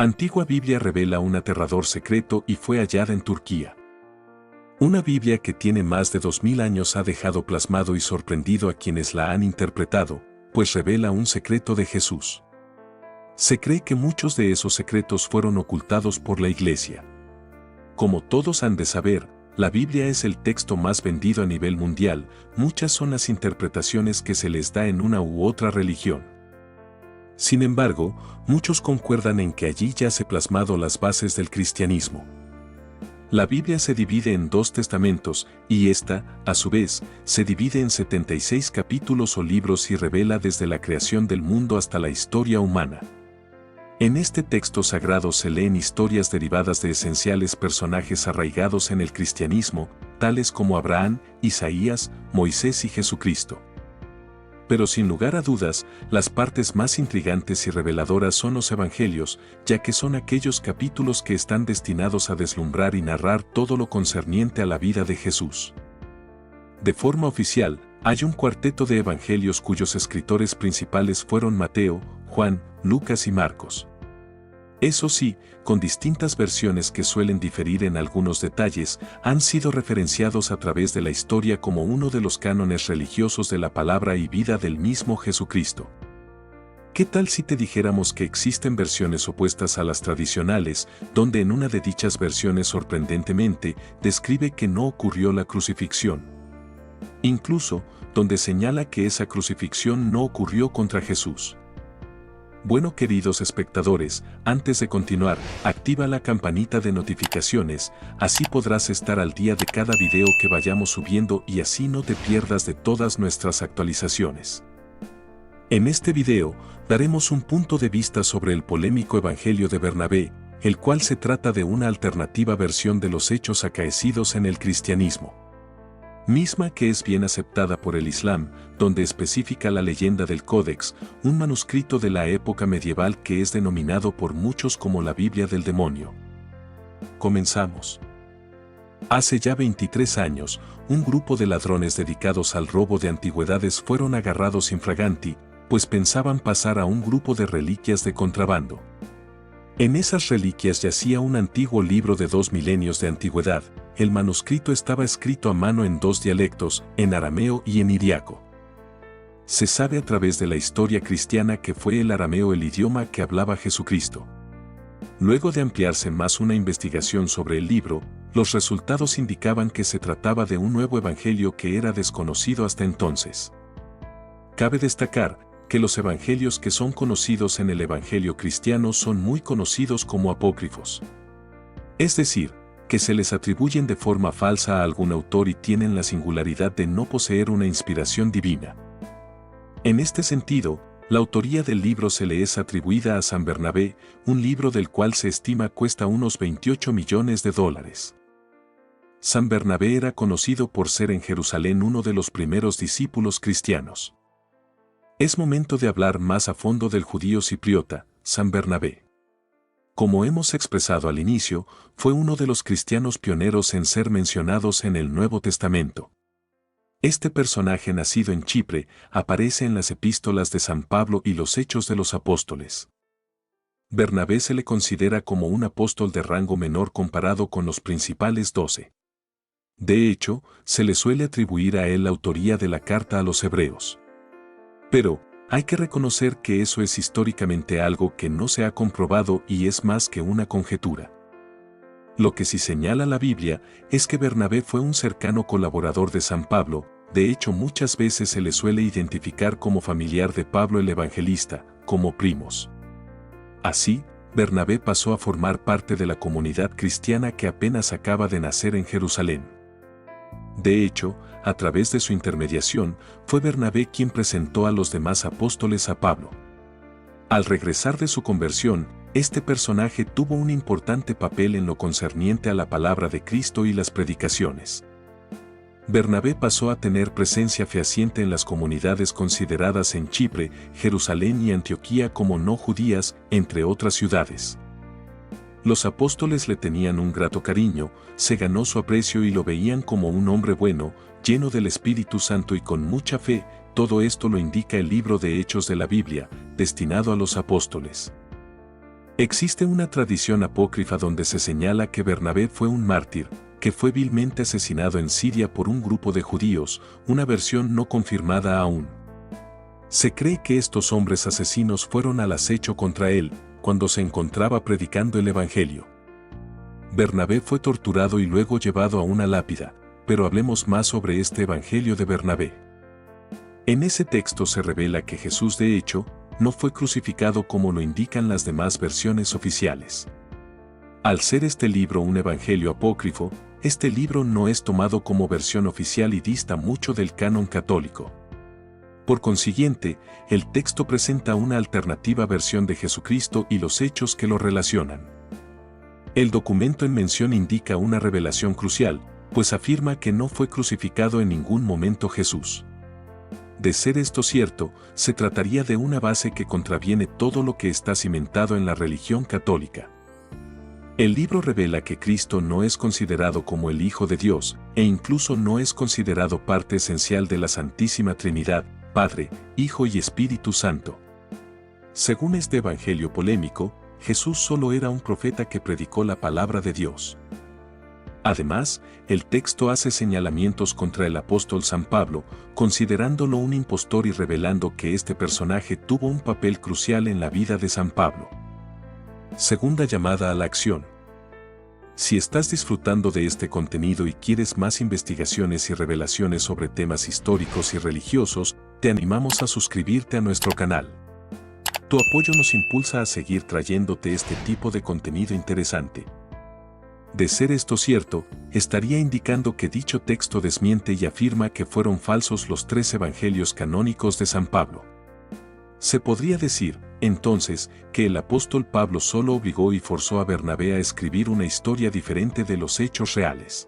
Antigua Biblia revela un aterrador secreto y fue hallada en Turquía. Una Biblia que tiene más de 2000 años ha dejado plasmado y sorprendido a quienes la han interpretado, pues revela un secreto de Jesús. Se cree que muchos de esos secretos fueron ocultados por la Iglesia. Como todos han de saber, la Biblia es el texto más vendido a nivel mundial, muchas son las interpretaciones que se les da en una u otra religión. Sin embargo, muchos concuerdan en que allí yace plasmado las bases del cristianismo. La Biblia se divide en 2 testamentos, y esta, a su vez, se divide en 76 capítulos o libros y revela desde la creación del mundo hasta la historia humana. En este texto sagrado se leen historias derivadas de esenciales personajes arraigados en el cristianismo, tales como Abraham, Isaías, Moisés y Jesucristo. Pero sin lugar a dudas, las partes más intrigantes y reveladoras son los evangelios, ya que son aquellos capítulos que están destinados a deslumbrar y narrar todo lo concerniente a la vida de Jesús. De forma oficial, hay un cuarteto de evangelios cuyos escritores principales fueron Mateo, Juan, Lucas y Marcos. Eso sí, con distintas versiones que suelen diferir en algunos detalles, han sido referenciados a través de la historia como uno de los cánones religiosos de la palabra y vida del mismo Jesucristo. ¿Qué tal si te dijéramos que existen versiones opuestas a las tradicionales, donde en una de dichas versiones sorprendentemente describe que no ocurrió la crucifixión? Incluso, donde señala que esa crucifixión no ocurrió contra Jesús. Bueno, queridos espectadores, antes de continuar, activa la campanita de notificaciones, así podrás estar al día de cada video que vayamos subiendo y así no te pierdas de todas nuestras actualizaciones. En este video, daremos un punto de vista sobre el polémico Evangelio de Bernabé, el cual se trata de una alternativa versión de los hechos acaecidos en el cristianismo. Misma que es bien aceptada por el Islam, donde especifica la leyenda del Códex, un manuscrito de la época medieval que es denominado por muchos como la Biblia del demonio. Comenzamos. Hace ya 23 años, un grupo de ladrones dedicados al robo de antigüedades fueron agarrados infraganti, pues pensaban pasar a un grupo de reliquias de contrabando. En esas reliquias yacía un antiguo libro de 2 milenios de antigüedad. El manuscrito estaba escrito a mano en 2 dialectos, en arameo y en iriaco. Se sabe a través de la historia cristiana que fue el arameo el idioma que hablaba Jesucristo. Luego de ampliarse más una investigación sobre el libro, los resultados indicaban que se trataba de un nuevo evangelio que era desconocido hasta entonces. Cabe destacar que los evangelios que son conocidos en el evangelio cristiano son muy conocidos como apócrifos. Es decir, que se les atribuyen de forma falsa a algún autor y tienen la singularidad de no poseer una inspiración divina. En este sentido, la autoría del libro se le es atribuida a San Bernabé, un libro del cual se estima cuesta unos 28 millones de dólares. San Bernabé era conocido por ser en Jerusalén uno de los primeros discípulos cristianos. Es momento de hablar más a fondo del judío cipriota, San Bernabé. Como hemos expresado al inicio, fue uno de los cristianos pioneros en ser mencionados en el Nuevo Testamento. Este personaje nacido en Chipre aparece en las epístolas de San Pablo y los Hechos de los Apóstoles. Bernabé se le considera como un apóstol de rango menor comparado con los principales 12. De hecho, se le suele atribuir a él la autoría de la carta a los hebreos. Pero, hay que reconocer que eso es históricamente algo que no se ha comprobado y es más que una conjetura. Lo que sí señala la Biblia es que Bernabé fue un cercano colaborador de San Pablo, de hecho muchas veces se le suele identificar como familiar de Pablo el Evangelista, como primos. Así, Bernabé pasó a formar parte de la comunidad cristiana que apenas acaba de nacer en Jerusalén. De hecho, a través de su intermediación, fue Bernabé quien presentó a los demás apóstoles a Pablo. Al regresar de su conversión, este personaje tuvo un importante papel en lo concerniente a la palabra de Cristo y las predicaciones. Bernabé pasó a tener presencia fehaciente en las comunidades consideradas en Chipre, Jerusalén y Antioquía como no judías, entre otras ciudades. Los apóstoles le tenían un grato cariño, se ganó su aprecio y lo veían como un hombre bueno, lleno del Espíritu Santo y con mucha fe. Todo esto lo indica el libro de Hechos de la Biblia, destinado a los apóstoles. Existe una tradición apócrifa donde se señala que Bernabé fue un mártir, que fue vilmente asesinado en Siria por un grupo de judíos, una versión no confirmada aún. Se cree que estos hombres asesinos fueron al acecho contra él, cuando se encontraba predicando el Evangelio. Bernabé fue torturado y luego llevado a una lápida, pero hablemos más sobre este Evangelio de Bernabé. En ese texto se revela que Jesús de hecho, no fue crucificado como lo indican las demás versiones oficiales. Al ser este libro un evangelio apócrifo, este libro no es tomado como versión oficial y dista mucho del canon católico. Por consiguiente, el texto presenta una alternativa versión de Jesucristo y los hechos que lo relacionan. El documento en mención indica una revelación crucial, pues afirma que no fue crucificado en ningún momento Jesús. De ser esto cierto, se trataría de una base que contraviene todo lo que está cimentado en la religión católica. El libro revela que Cristo no es considerado como el Hijo de Dios, e incluso no es considerado parte esencial de la Santísima Trinidad, Padre, Hijo y Espíritu Santo. Según este evangelio polémico, Jesús solo era un profeta que predicó la palabra de Dios. Además, el texto hace señalamientos contra el apóstol San Pablo, considerándolo un impostor y revelando que este personaje tuvo un papel crucial en la vida de San Pablo. Segunda llamada a la acción. Si estás disfrutando de este contenido y quieres más investigaciones y revelaciones sobre temas históricos y religiosos, te animamos a suscribirte a nuestro canal. Tu apoyo nos impulsa a seguir trayéndote este tipo de contenido interesante. De ser esto cierto, estaría indicando que dicho texto desmiente y afirma que fueron falsos los 3 evangelios canónicos de San Pablo. Se podría decir, entonces, que el apóstol Pablo solo obligó y forzó a Bernabé a escribir una historia diferente de los hechos reales.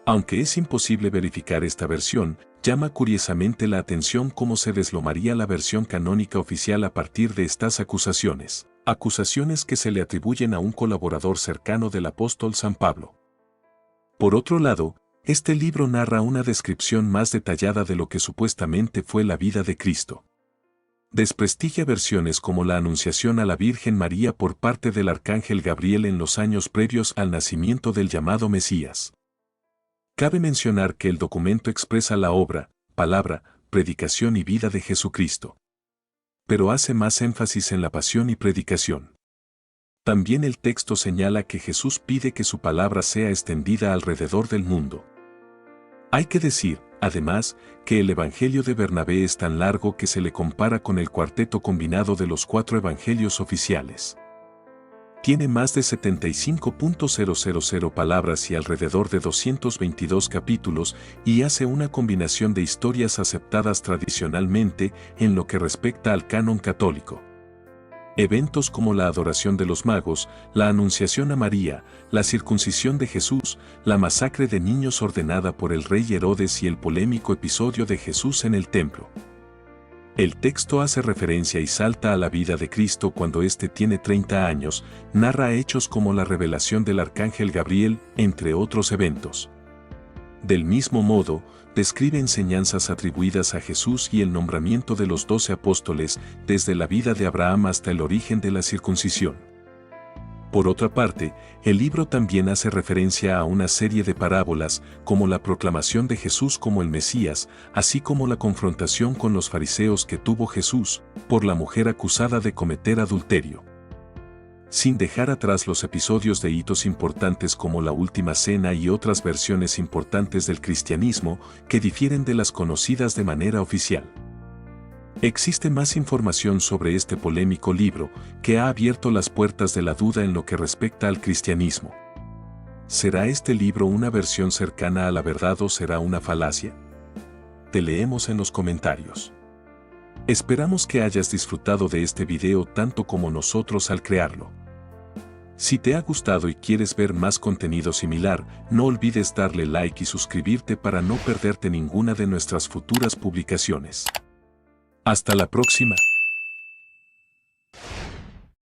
Aunque es imposible verificar esta versión, llama curiosamente la atención cómo se deslomaría la versión canónica oficial a partir de estas acusaciones. Acusaciones que se le atribuyen a un colaborador cercano del apóstol San Pablo. Por otro lado, este libro narra una descripción más detallada de lo que supuestamente fue la vida de Cristo. Desprestigia versiones como la Anunciación a la Virgen María por parte del arcángel Gabriel en los años previos al nacimiento del llamado Mesías. Cabe mencionar que el documento expresa la obra, palabra, predicación y vida de Jesucristo. Pero hace más énfasis en la pasión y predicación. También el texto señala que Jesús pide que su palabra sea extendida alrededor del mundo. Hay que decir, además, que el Evangelio de Bernabé es tan largo que se le compara con el cuarteto combinado de los 4 evangelios oficiales. Tiene más de 75.000 palabras y alrededor de 222 capítulos y hace una combinación de historias aceptadas tradicionalmente en lo que respecta al canon católico. Eventos como la adoración de los magos, la anunciación a María, la circuncisión de Jesús, la masacre de niños ordenada por el rey Herodes y el polémico episodio de Jesús en el templo. El texto hace referencia y salta a la vida de Cristo cuando éste tiene 30 años, narra hechos como la revelación del arcángel Gabriel, entre otros eventos. Del mismo modo, describe enseñanzas atribuidas a Jesús y el nombramiento de los 12 apóstoles, desde la vida de Abraham hasta el origen de la circuncisión. Por otra parte, el libro también hace referencia a una serie de parábolas, como la proclamación de Jesús como el Mesías, así como la confrontación con los fariseos que tuvo Jesús, por la mujer acusada de cometer adulterio. Sin dejar atrás los episodios de hitos importantes como la Última Cena y otras versiones importantes del cristianismo que difieren de las conocidas de manera oficial. Existe más información sobre este polémico libro que ha abierto las puertas de la duda en lo que respecta al cristianismo. ¿Será este libro una versión cercana a la verdad o será una falacia? Te leemos en los comentarios. Esperamos que hayas disfrutado de este video tanto como nosotros al crearlo. Si te ha gustado y quieres ver más contenido similar, no olvides darle like y suscribirte para no perderte ninguna de nuestras futuras publicaciones. Hasta la próxima.